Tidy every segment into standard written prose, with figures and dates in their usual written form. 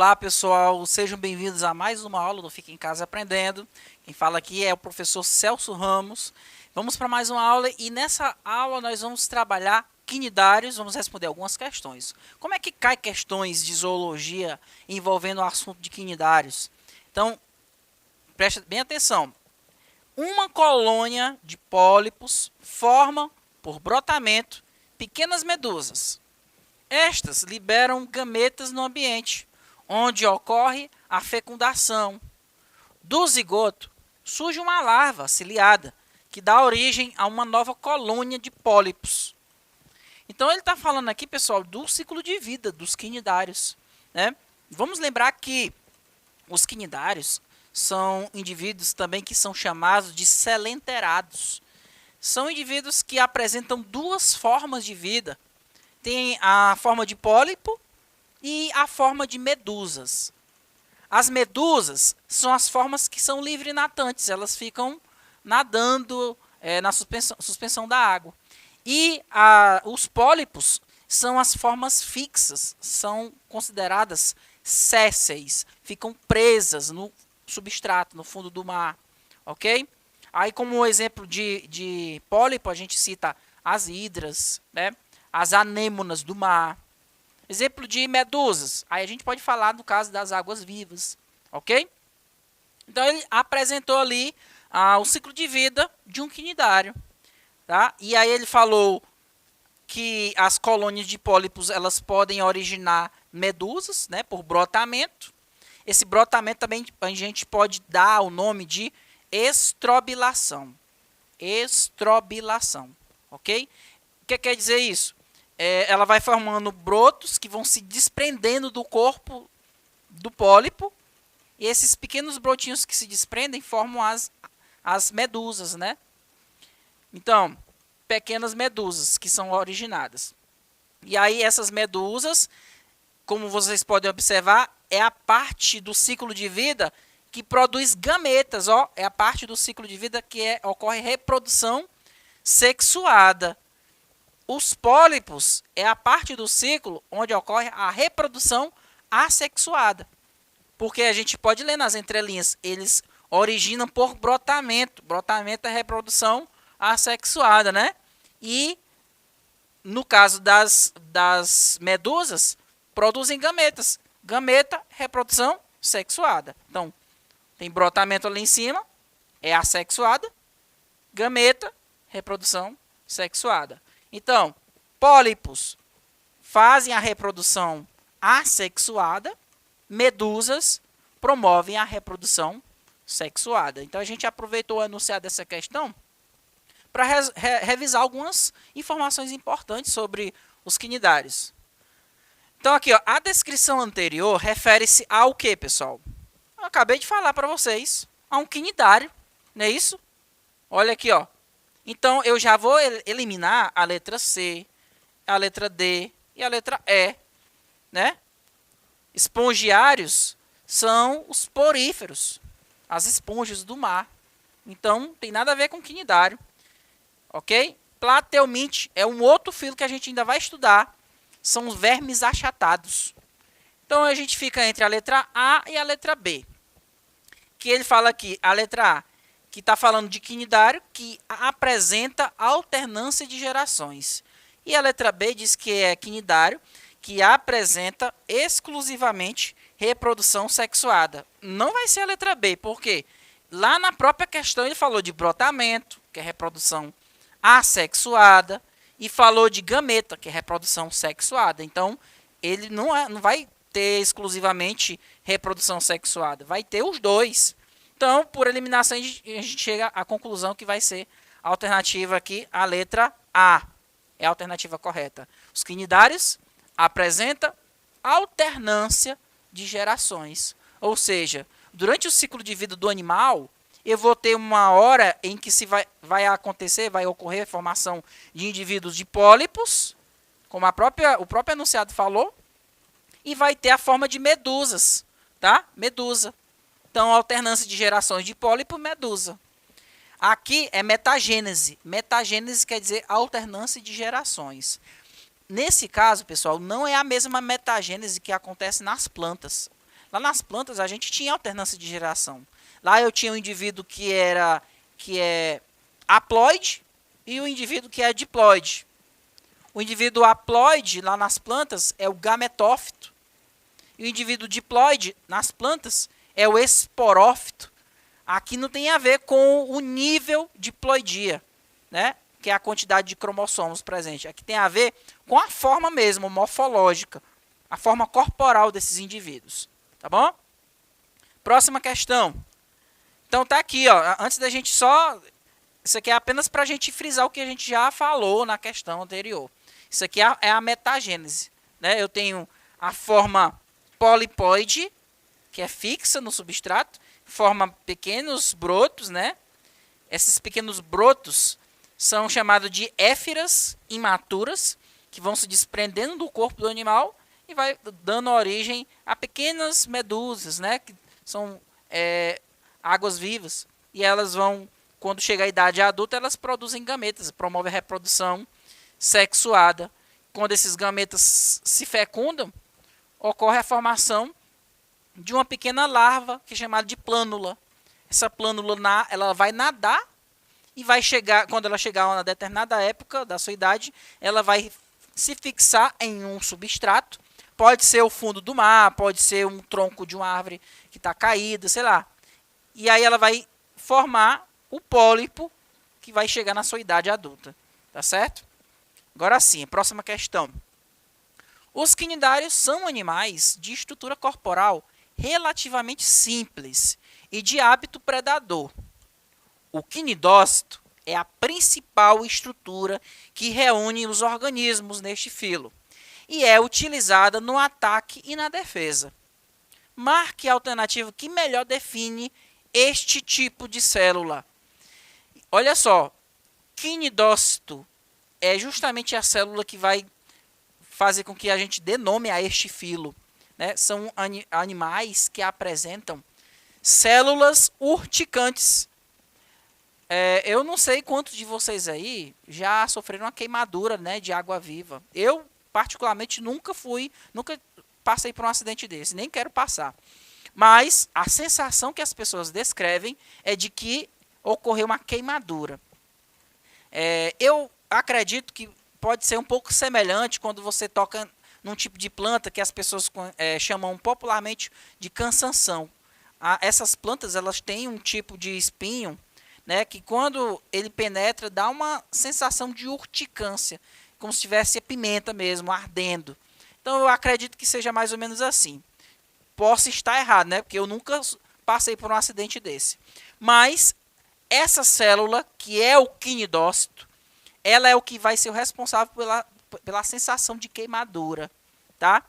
Olá pessoal, sejam bem-vindos a mais uma aula do Fica em Casa Aprendendo. Quem fala aqui é o professor Celso Ramos. Vamos para mais uma aula e nessa aula nós vamos trabalhar quinidários, vamos responder algumas questões. Como é que cai questões de zoologia envolvendo o assunto de quinidários? Então, preste bem atenção. Uma colônia de pólipos forma, por brotamento, pequenas medusas. Estas liberam gametas no ambiente, onde ocorre a fecundação. Do zigoto surge uma larva ciliada, que dá origem a uma nova colônia de pólipos. Então ele está falando aqui, pessoal, do ciclo de vida dos quinidários, né? Vamos lembrar que os quinidários são indivíduos também que são chamados de selenterados. São indivíduos que apresentam duas formas de vida. Tem a forma de pólipo e a forma de medusas. As medusas são as formas que são livre natantes, elas ficam nadando na suspensão da água. E os pólipos são as formas fixas, são consideradas sésseis, ficam presas no substrato, no fundo do mar, ok? Aí como exemplo de pólipo a gente cita as hidras, né? As anêmonas do mar. Exemplo de medusas, aí a gente pode falar no caso das águas vivas, ok? Então ele apresentou ali o ciclo de vida de um quinidário, tá? E aí ele falou que as colônias de pólipos elas podem originar medusas, né, por brotamento. Esse brotamento também a gente pode dar o nome de estrobilação. Estrobilação, ok? O que quer dizer isso? Ela vai formando brotos que vão se desprendendo do corpo do pólipo. E esses pequenos brotinhos que se desprendem formam as medusas, né? Então, pequenas medusas que são originadas. E aí essas medusas, como vocês podem observar, é a parte do ciclo de vida que produz gametas. Ó, é a parte do ciclo de vida que ocorre reprodução sexuada. Os pólipos é a parte do ciclo onde ocorre a reprodução assexuada. Porque a gente pode ler nas entrelinhas, eles originam por brotamento. Brotamento é reprodução assexuada, né? E no caso das medusas, produzem gametas. Gameta, reprodução sexuada. Então, tem brotamento ali em cima, é assexuada. Gameta, reprodução sexuada. Então, pólipos fazem a reprodução assexuada, medusas promovem a reprodução sexuada. Então, a gente aproveitou o enunciado dessa questão para revisar algumas informações importantes sobre os quinidários. Então, aqui, ó, a descrição anterior refere-se ao que, pessoal? Eu acabei de falar para vocês, a um quinidário, não é isso? Olha aqui, ó. Então, eu já vou eliminar a letra C, a letra D e a letra E, né? Espongiários são os poríferos, as esponjas do mar. Então, não tem nada a ver com quinidário, ok? Plateuminte é um outro filo que a gente ainda vai estudar, são os vermes achatados. Então, a gente fica entre a letra A e a letra B. Que ele fala aqui, a letra A, que está falando de quinidário, que apresenta alternância de gerações. E a letra B diz que é quinidário, que apresenta exclusivamente reprodução sexuada. Não vai ser a letra B, porque lá na própria questão ele falou de brotamento, que é reprodução assexuada, e falou de gameta, que é reprodução sexuada. Então, ele não vai ter exclusivamente reprodução sexuada, vai ter os dois. Então, por eliminação, a gente chega à conclusão que vai ser a alternativa aqui, a letra A. É a alternativa correta. Os quinidários apresentam alternância de gerações. Ou seja, durante o ciclo de vida do animal, eu vou ter uma hora em que vai ocorrer a formação de indivíduos de pólipos, como o próprio enunciado falou, e vai ter a forma de medusas, tá? Medusa. Então, alternância de gerações de pólipo, medusa. Aqui é metagênese. Metagênese quer dizer alternância de gerações. Nesse caso, pessoal, não é a mesma metagênese que acontece nas plantas. Lá nas plantas a gente tinha alternância de geração. Lá eu tinha um indivíduo que é haploide e o indivíduo que é diploide. O indivíduo haploide lá nas plantas é o gametófito. E o indivíduo diploide nas plantas é o esporófito. Aqui não tem a ver com o nível de ploidia, né? Que é a quantidade de cromossomos presente. Aqui tem a ver com a forma mesmo, morfológica, a forma corporal desses indivíduos. Tá bom? Próxima questão. Então tá aqui, ó. Antes da gente só... Isso aqui é apenas para a gente frisar o que a gente já falou na questão anterior. Isso aqui é a metagênese, né? Eu tenho a forma poliploide, que é fixa no substrato, forma pequenos brotos, né? Esses pequenos brotos são chamados de éfiras imaturas, que vão se desprendendo do corpo do animal e vai dando origem a pequenas medusas, né? Que são águas vivas. E elas vão, quando chega a idade adulta, elas produzem gametas, promovem a reprodução sexuada. Quando esses gametas se fecundam, ocorre a formação de uma pequena larva, que é chamada de plânula. Essa plânula ela vai nadar e vai chegar, quando ela chegar a uma determinada época da sua idade, ela vai se fixar em um substrato. Pode ser o fundo do mar, pode ser um tronco de uma árvore que está caída, sei lá. E aí ela vai formar o pólipo que vai chegar na sua idade adulta. Tá certo? Agora sim, próxima questão. Os quinidários são animais de estrutura corporal relativamente simples e de hábito predador. O quinidócito é a principal estrutura que reúne os organismos neste filo e é utilizada no ataque e na defesa. Marque a alternativa que melhor define este tipo de célula. Olha só, quinidócito é justamente a célula que vai fazer com que a gente dê nome a este filo, né? São animais que apresentam células urticantes. Eu não sei quantos de vocês aí já sofreram uma queimadura, né, de água viva. Eu, particularmente, nunca passei por um acidente desse, nem quero passar. Mas a sensação que as pessoas descrevem é de que ocorreu uma queimadura. Eu acredito que pode ser um pouco semelhante quando você toca num tipo de planta que as pessoas chamam popularmente de cansanção. Essas plantas elas têm um tipo de espinho, né, que quando ele penetra dá uma sensação de urticância, como se tivesse a pimenta mesmo, ardendo. Então eu acredito que seja mais ou menos assim. Posso estar errado, né, porque eu nunca passei por um acidente desse. Mas essa célula, que é o quinidócito, ela é o que vai ser o responsável pela sensação de queimadura, tá?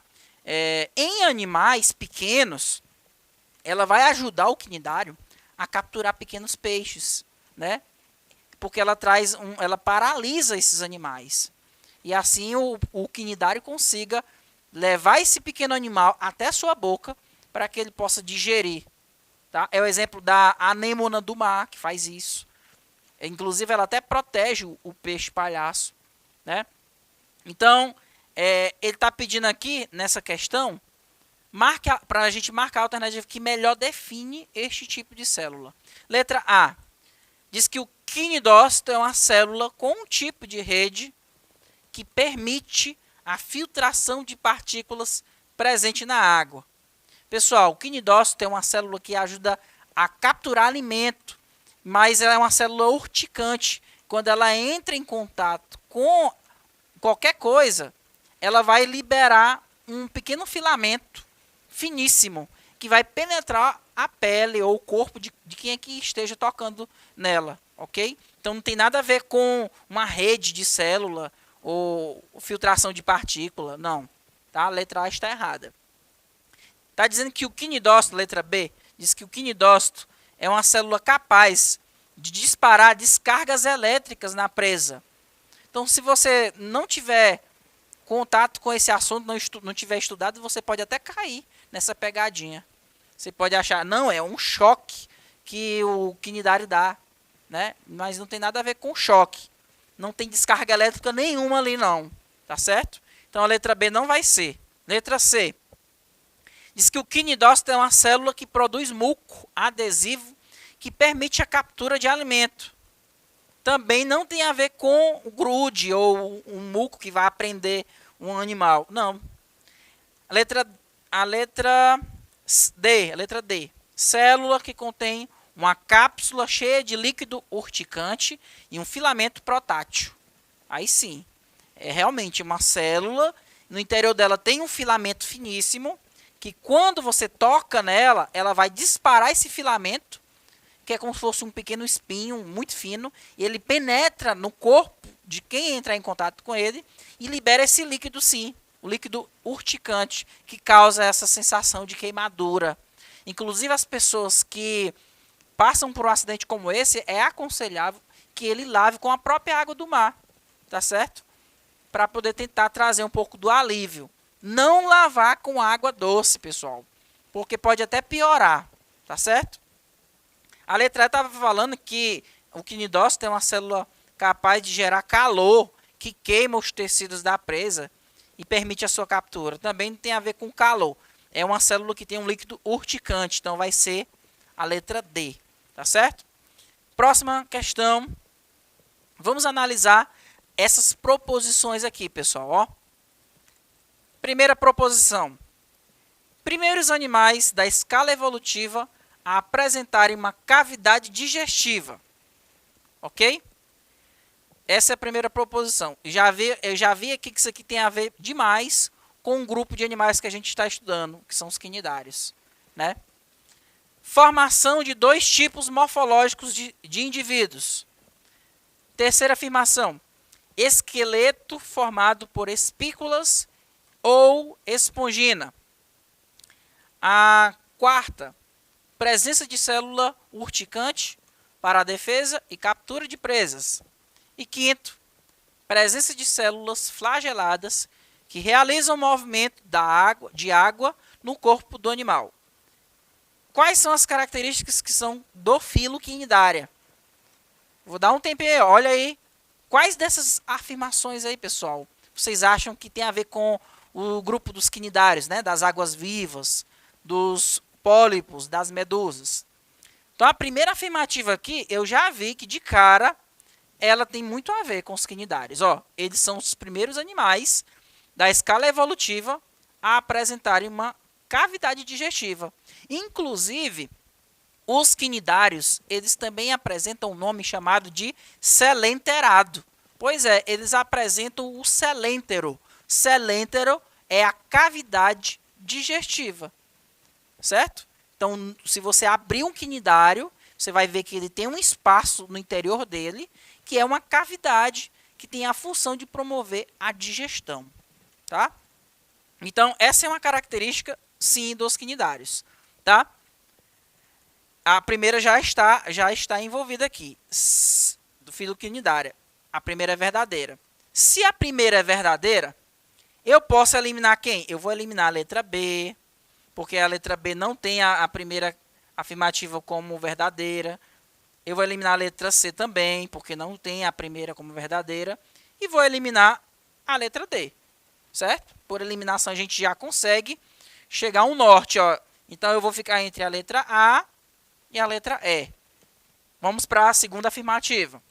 Em animais pequenos, ela vai ajudar o quinidário a capturar pequenos peixes, né? Porque ela paralisa esses animais. E assim o quinidário consiga levar esse pequeno animal até a sua boca para que ele possa digerir. Tá? É o exemplo da anêmona do mar que faz isso. Inclusive, ela até protege o peixe palhaço. Né? Então, ele está pedindo aqui, nessa questão, para a gente marcar a alternativa que melhor define este tipo de célula. Letra A. Diz que o quinidócito é uma célula com um tipo de rede que permite a filtração de partículas presente na água. Pessoal, o quinidócito é uma célula que ajuda a capturar alimento, mas ela é uma célula urticante. Quando ela entra em contato com qualquer coisa, ela vai liberar um pequeno filamento finíssimo que vai penetrar a pele ou o corpo de quem é que esteja tocando nela, ok? Então não tem nada a ver com uma rede de célula ou filtração de partícula, não. Tá? A letra A está errada. Está dizendo que o quinidócito, letra B, diz que o quinidócito é uma célula capaz de disparar descargas elétricas na presa. Então, se você não tiver contato com esse assunto, não tiver estudado, você pode até cair nessa pegadinha. Você pode achar, não, é um choque que o quinidário dá, né? Mas não tem nada a ver com choque. Não tem descarga elétrica nenhuma ali, não. Tá certo? Então, a letra B não vai ser. Letra C. Diz que o quinidócito é uma célula que produz muco adesivo que permite a captura de alimento. Também não tem a ver com o grude ou um muco que vai prender um animal. Não. A letra D. Célula que contém uma cápsula cheia de líquido urticante e um filamento protátil. Aí sim, é realmente uma célula. No interior dela tem um filamento finíssimo, que quando você toca nela, ela vai disparar esse filamento, que é como se fosse um pequeno espinho muito fino, e ele penetra no corpo de quem entrar em contato com ele e libera esse líquido sim, o líquido urticante, que causa essa sensação de queimadura. Inclusive as pessoas que passam por um acidente como esse, é aconselhável que ele lave com a própria água do mar, tá certo? Para poder tentar trazer um pouco do alívio. Não lavar com água doce, pessoal, porque pode até piorar, tá certo? A letra E estava falando que o quinidócito é uma célula capaz de gerar calor, que queima os tecidos da presa e permite a sua captura. Também tem a ver com calor. É uma célula que tem um líquido urticante, então vai ser a letra D, tá certo? Próxima questão. Vamos analisar essas proposições aqui, pessoal, ó. Primeira proposição. Primeiros animais da escala evolutiva a apresentarem uma cavidade digestiva. Ok? Essa é a primeira proposição. Eu já vi aqui que isso aqui tem a ver demais com um grupo de animais que a gente está estudando, que são os quinidários, né? Formação de dois tipos morfológicos de indivíduos. Terceira afirmação. Esqueleto formado por espículas ou espongina. A quarta, presença de célula urticante para a defesa e captura de presas. E quinto, presença de células flageladas que realizam o movimento de água no corpo do animal. Quais são as características que são do filo quinidária? Vou dar um tempinho, olha aí. Quais dessas afirmações aí, pessoal, vocês acham que tem a ver com o grupo dos quinidários, né? Das águas vivas, dos pólipos, das medusas? Então, a primeira afirmativa aqui, eu já vi que de cara ela tem muito a ver com os quinidários. Ó, eles são os primeiros animais da escala evolutiva a apresentarem uma cavidade digestiva. Inclusive, os quinidários, eles também apresentam um nome chamado de selenterado. Pois é, eles apresentam o selêntero. Selêntero é a cavidade digestiva, certo? Então, se você abrir um quinidário, você vai ver que ele tem um espaço no interior dele, que é uma cavidade que tem a função de promover a digestão, tá? Então, essa é uma característica, sim, dos quinidários, tá? A primeira já está envolvida aqui, do filo quinidária. A primeira é verdadeira. Se a primeira é verdadeira, eu posso eliminar quem? Eu vou eliminar a letra B, porque a letra B não tem a primeira afirmativa como verdadeira. Eu vou eliminar a letra C também, porque não tem a primeira como verdadeira. E vou eliminar a letra D, certo? Por eliminação a gente já consegue chegar a um norte, ó. Então eu vou ficar entre a letra A e a letra E. Vamos para a segunda afirmativa.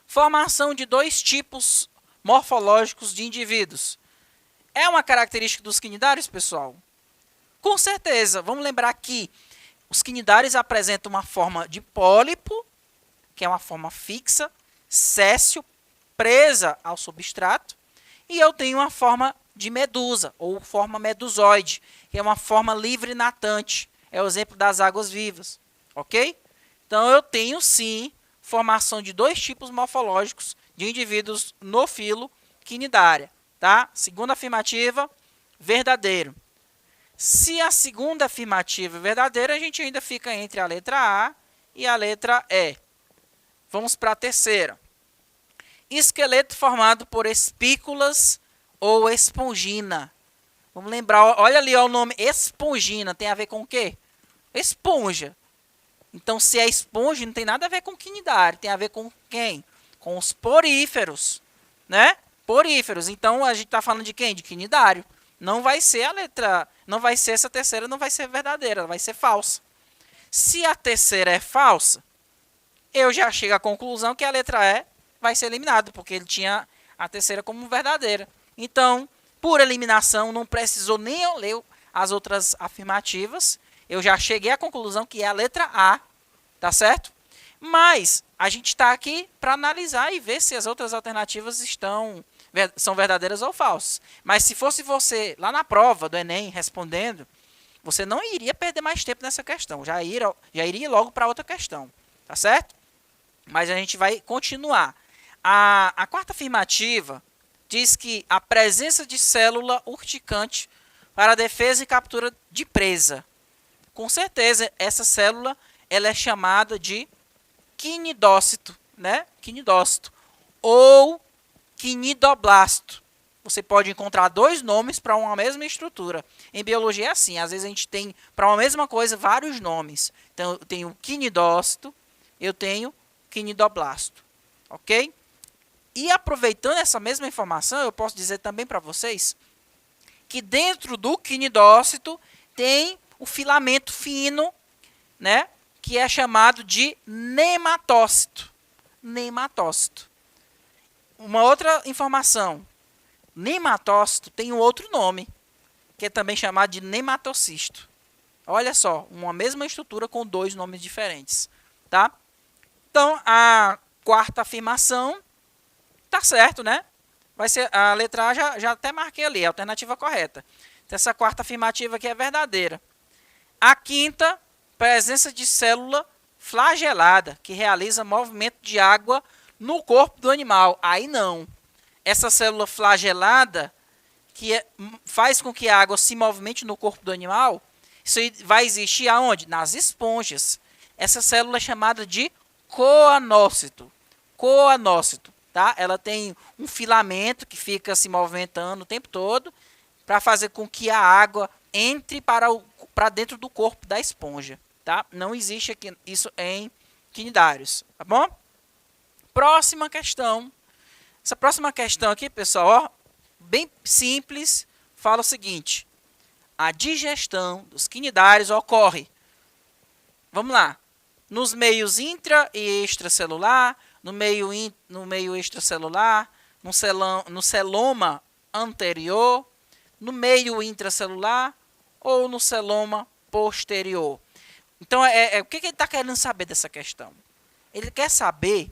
Formação de dois tipos morfológicos de indivíduos. É uma característica dos quinidários, pessoal? Com certeza. Vamos lembrar que os quinidários apresentam uma forma de pólipo, que é uma forma fixa, céssio, presa ao substrato, e eu tenho uma forma de medusa, ou forma medusoide, que é uma forma livre natante. É o exemplo das águas vivas, ok? Então, eu tenho, sim, formação de dois tipos morfológicos de indivíduos no filo quinidária, tá? Segunda afirmativa, verdadeiro. Se a segunda afirmativa é verdadeira, a gente ainda fica entre a letra A e a letra E. Vamos para a terceira. Esqueleto formado por espículas ou espongina. Vamos lembrar, olha ali ó, o nome espongina, tem a ver com o quê? Esponja. Então, se é esponja, não tem nada a ver com quinidário, tem a ver com quem? Com os poríferos, né? Poríferos. Então, a gente está falando de quem? De quinidário, não vai ser a letra, não vai ser essa terceira, não vai ser verdadeira, ela vai ser falsa. Se a terceira é falsa, eu já chego à conclusão que a letra E vai ser eliminada, porque ele tinha a terceira como verdadeira. Então, por eliminação, não precisou nem eu ler as outras afirmativas, eu já cheguei à conclusão que é a letra A, tá certo? Mas a gente está aqui para analisar e ver se as outras alternativas são verdadeiras ou falsas. Mas se fosse você lá na prova do Enem respondendo, você não iria perder mais tempo nessa questão, já iria logo para outra questão, tá certo? Mas a gente vai continuar. A quarta afirmativa diz que a presença de célula urticante para defesa e captura de presa. Com certeza, essa célula ela é chamada de quinidócito, né? Quinidócito ou quinidoblasto. Você pode encontrar dois nomes para uma mesma estrutura. Em biologia é assim, às vezes a gente tem para uma mesma coisa vários nomes. Então, eu tenho quinidócito, eu tenho quinidoblasto, ok? E aproveitando essa mesma informação, eu posso dizer também para vocês que dentro do quinidócito tem o filamento fino, né? Que é chamado de nematócito. Nematócito. Uma outra informação. Nematócito tem um outro nome, que é também chamado de nematocisto. Olha só, uma mesma estrutura com dois nomes diferentes, tá? Então, a quarta afirmação tá certo, né? Vai ser a letra A, já até marquei ali, a alternativa correta. Então, essa quarta afirmativa aqui é verdadeira. A quinta, presença de célula flagelada, que realiza movimento de água no corpo do animal. Aí não. Essa célula flagelada, que faz com que a água se movimente no corpo do animal, isso vai existir aonde? Nas esponjas. Essa célula é chamada de coanócito. Coanócito, tá? Ela tem um filamento que fica se movimentando o tempo todo para fazer com que a água entre para dentro do corpo da esponja, tá? Não existe aqui isso em quinidários, tá bom? Próxima questão. Essa próxima questão aqui, pessoal, ó, bem simples, fala o seguinte: a digestão dos quinidários ocorre, vamos lá, nos meios intra e extracelular, no meio extracelular, no celoma anterior, no meio intracelular ou no celoma posterior. Então, o que ele está querendo saber dessa questão? Ele quer saber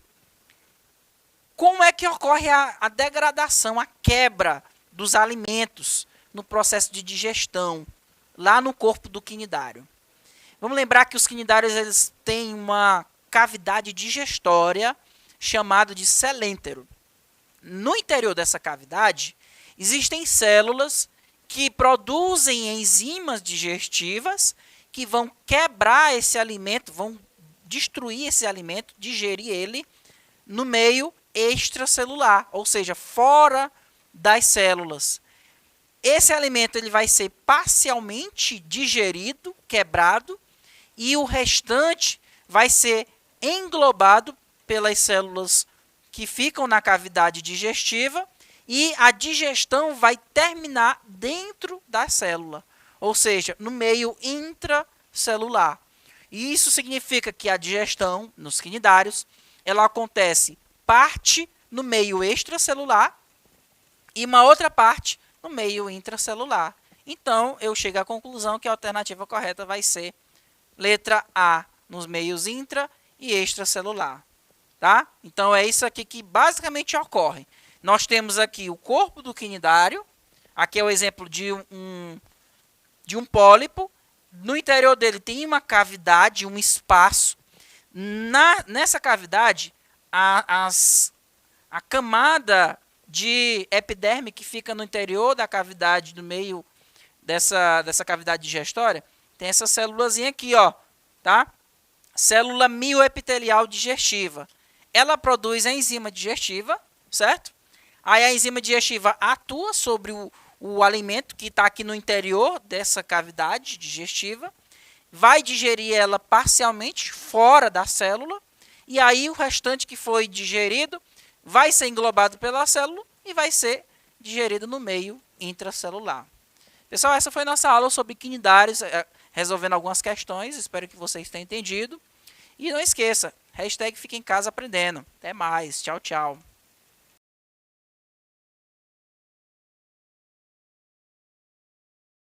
como é que ocorre a degradação, a quebra dos alimentos no processo de digestão, lá no corpo do quinidário. Vamos lembrar que os quinidários eles têm uma cavidade digestória chamada de celêntero. No interior dessa cavidade, existem células que produzem enzimas digestivas que vão quebrar esse alimento, vão destruir esse alimento, digerir ele no meio extracelular, ou seja, fora das células. Esse alimento ele vai ser parcialmente digerido, quebrado, e o restante vai ser englobado pelas células que ficam na cavidade digestiva e a digestão vai terminar dentro da célula, ou seja, no meio intracelular. E isso significa que a digestão nos quinidários ela acontece parte no meio extracelular e uma outra parte no meio intracelular. Então, eu chego à conclusão que a alternativa correta vai ser letra A, nos meios intra e extracelular. Tá? Então, é isso aqui que basicamente ocorre. Nós temos aqui o corpo do quinidário. Aqui é o exemplo de um pólipo. No interior dele tem uma cavidade, um espaço. Nessa cavidade, a camada de epiderme que fica no interior da cavidade, do meio dessa cavidade digestória, tem essa célulazinha aqui, ó, tá? Célula mioepitelial digestiva. Ela produz a enzima digestiva, certo? Aí a enzima digestiva atua sobre o alimento que está aqui no interior dessa cavidade digestiva, vai digerir ela parcialmente fora da célula, e aí o restante que foi digerido vai ser englobado pela célula e vai ser digerido no meio intracelular. Pessoal, essa foi nossa aula sobre quinidários, resolvendo algumas questões. Espero que vocês tenham entendido. E não esqueça, hashtag Fica em Casa Aprendendo. Até mais. Tchau, tchau.